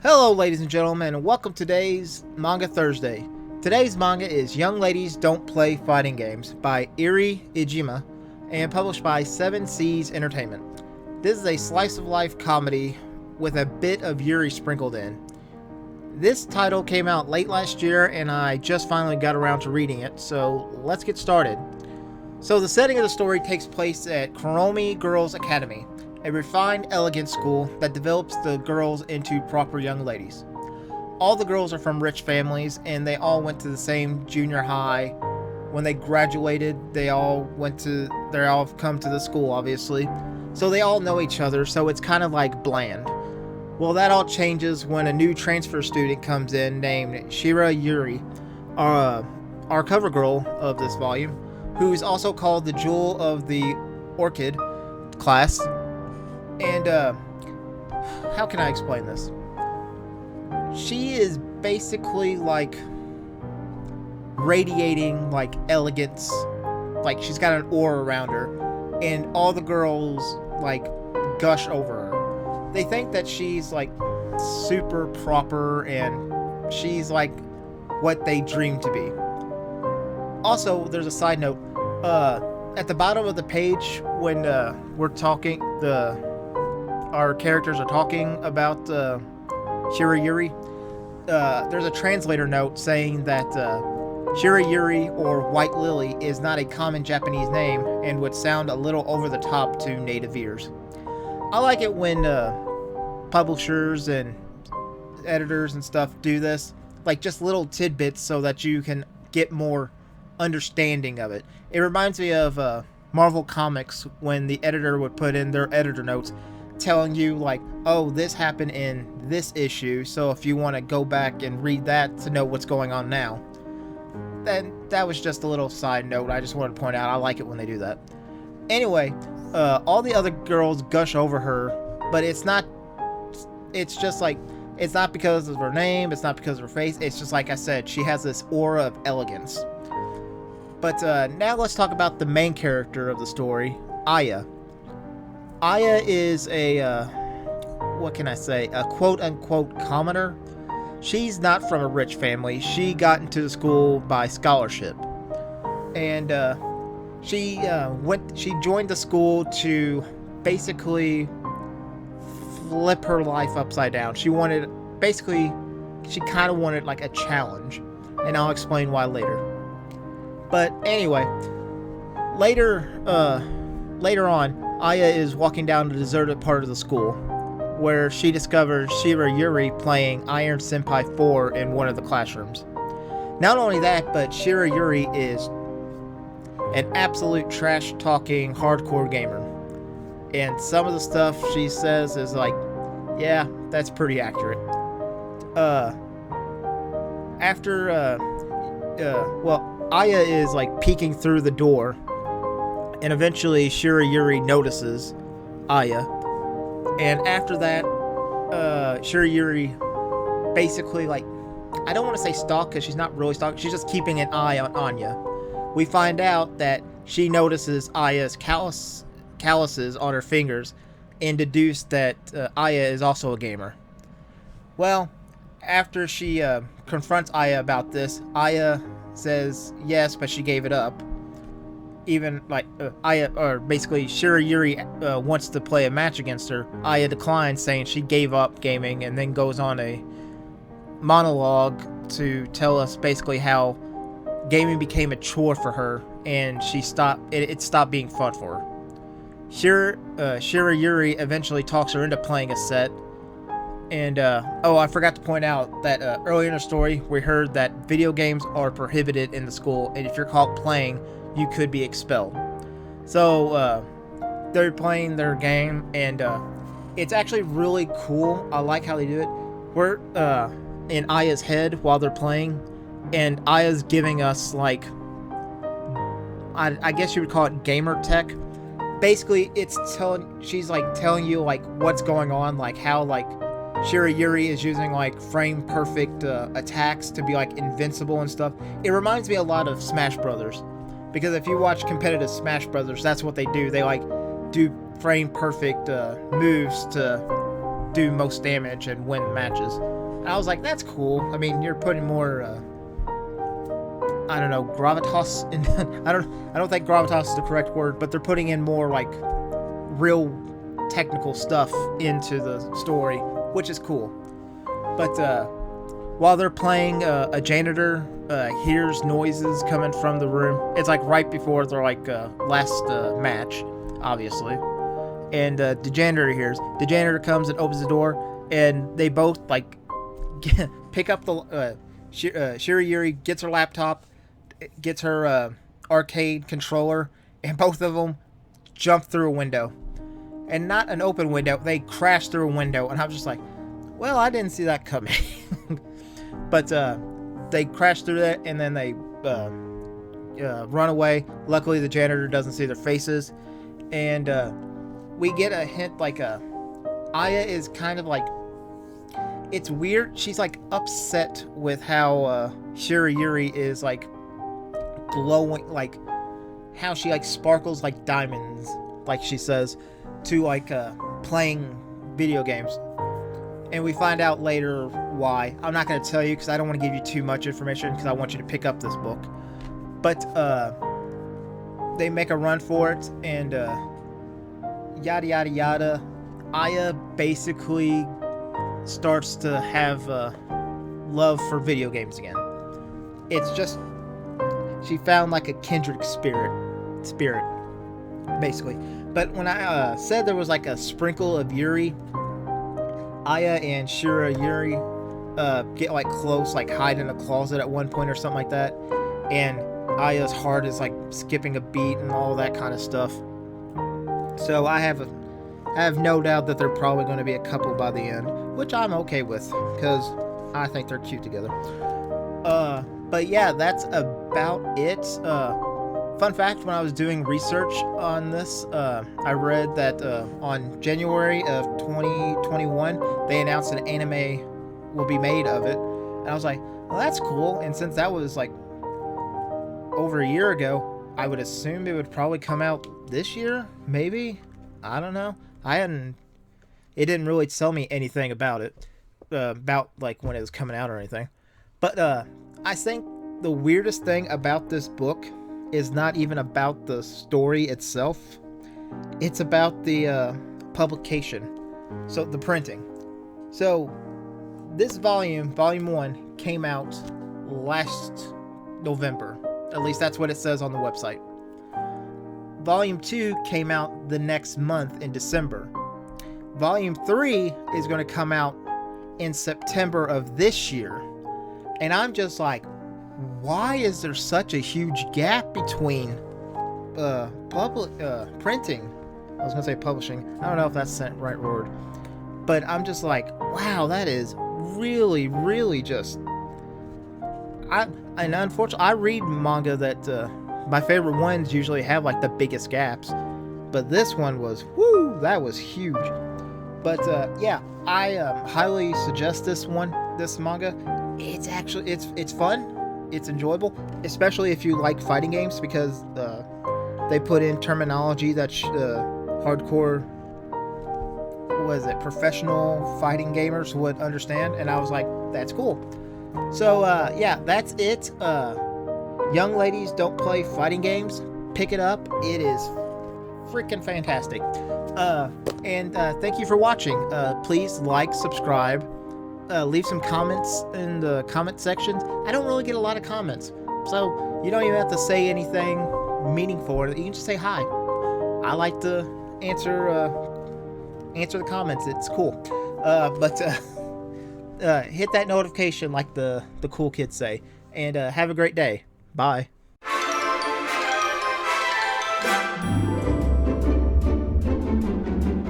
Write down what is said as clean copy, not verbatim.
Hello, ladies and gentlemen, and welcome to today's Manga Thursday. Today's manga is Young Ladies Don't Play Fighting Games by Eri Ijima and published by Seven Seas Entertainment. This is a slice of life comedy with a bit of Yuri sprinkled in. This title came out late last year and I just finally got around to reading it, so let's get started. So the setting of the story takes place at Kuromi Girls Academy, a refined, elegant school that develops the girls into proper young ladies. All the girls are from rich families, and they all went to the same junior high. When they graduated, they all come to the school, obviously. So they all know each other, so it's kind of like bland. Well, that all changes when a new transfer student comes in named Shira Yuri, our cover girl of this volume, who is also called the Jewel of the Orchid class. And, how can I explain this? She is basically, like, radiating, like, elegance. Like, she's got an aura around her. And all the girls, like, gush over her. They think that she's, like, super proper and she's, like, what they dream to be. Also, there's a side note. At the bottom of the page, when, we're talking, our characters are talking about Shirayuri, there's a translator note saying that Shirayuri, or White Lily, is not a common Japanese name and would sound a little over the top to native ears. I like it when publishers and editors and stuff do this, like just little tidbits so that you can get more understanding of it. It reminds me of Marvel Comics when the editor would put in their editor notes telling you, like, oh, this happened in this issue, so if you want to go back and read that to know what's going on now. Then that was just a little side note I just wanted to point out. I like it when they do that. Anyway, all the other girls gush over her, but it's not because of her name, it's not because of her face, it's just like I said, she has this aura of elegance. But now let's talk about the main character of the story, Aya. Aya is a quote-unquote commoner. She's not from a rich family. She got into the school by scholarship. And she joined the school to basically flip her life upside down. She kind of wanted like a challenge. And I'll explain why later. But anyway, later on, Aya is walking down the deserted part of the school, where she discovers Shira Yuri playing Iron Senpai 4 in one of the classrooms. Not only that, but Shira Yuri is an absolute trash-talking hardcore gamer. And some of the stuff she says is like, yeah, that's pretty accurate. Aya is like peeking through the door, and eventually Shira Yuri notices Aya. And after that, Shira Yuri basically, like, I don't want to say stalk because she's not really stalking, she's just keeping an eye on Anya. We find out that she notices Aya's calluses on her fingers and deduce that Aya is also a gamer. Well, after she confronts Aya about this, Aya says yes, but she gave it up. Even like Shira Yuri wants to play a match against her. Aya declines, saying she gave up gaming, and then goes on a monologue to tell us basically how gaming became a chore for her, and it stopped being fun for her. Shira Yuri eventually talks her into playing a set. And, I forgot to point out that earlier in the story, we heard that video games are prohibited in the school, and if you're caught playing, you could be expelled. So, they're playing their game, and it's actually really cool. I like how they do it. We're in Aya's head while they're playing, and Aya's giving us, like, I guess you would call it gamer tech. Basically, she's, like, telling you, like, what's going on, like, how, like, Shira Yuri is using like frame perfect attacks to be like invincible and stuff. It reminds me a lot of Smash Brothers, because if you watch competitive Smash Brothers, that's what they do. They like do frame perfect moves to do most damage and win matches. And I was like, that's cool. I mean, you're putting more, I don't know, gravitas in. I don't think gravitas is the correct word, but they're putting in more like real technical stuff into the story, which is cool. But while they're playing, a janitor hears noises coming from the room. It's like right before their last match, obviously. And the janitor hears. The janitor comes and opens the door, and they both pick up the Shirayuri gets her laptop, gets her arcade controller, and both of them jump through a window. And not an open window, they crash through a window, and I was just like, well, I didn't see that coming. But they crash through that, and then they run away. Luckily, the janitor doesn't see their faces, and we get a hint Aya is kind of it's weird. She's upset with how Shirayuri is glowing, how she sparkles like diamonds, like she says, to playing video games. And we find out later why. I'm not going to tell you because I don't want to give you too much information because I want you to pick up this book. But they make a run for it, and yada yada yada. Aya basically starts to have love for video games again. It's just she found a kindred spirit basically. But when I said there was a sprinkle of Yuri, Aya and Shirayuri get close, hide in a closet at one point or something like that, and Aya's heart is skipping a beat and all that kind of stuff. So I have no doubt that they're probably going to be a couple by the end, which I'm okay with because I think they're cute together. But yeah, that's about it. Fun fact, when I was doing research on this, I read that on January of 2021, they announced an anime will be made of it. And I was like, well, that's cool. And since that was over a year ago, I would assume it would probably come out this year, maybe? I don't know. It didn't really tell me anything about it, about when it was coming out or anything. But I think the weirdest thing about this book is not even about the story itself. It's about the publication. So the printing. So this volume 1, came out last November. At least that's what it says on the website. Volume 2 came out the next month in December. Volume 3 is going to come out in September of this year. And I'm just like, why is there such a huge gap between printing? I was going to say publishing. I don't know if that's the right word. But I'm just like, wow, that is really, really just... And unfortunately, I read manga that my favorite ones usually have the biggest gaps. But this one was, whoo, that was huge. But yeah, I highly suggest this manga. It's actually, it's fun. It's enjoyable, especially if you like fighting games, because they put in terminology that hardcore, professional fighting gamers would understand, and I was like, that's cool. So yeah, that's it. Young ladies, don't play fighting games. Pick it up. It is freaking fantastic. And thank you for watching. Please like, subscribe. Leave some comments in the comment section. I don't really get a lot of comments, so you don't even have to say anything meaningful. You can just say hi. I like to answer the comments. It's cool. But hit that notification like the cool kids say. And have a great day. Bye.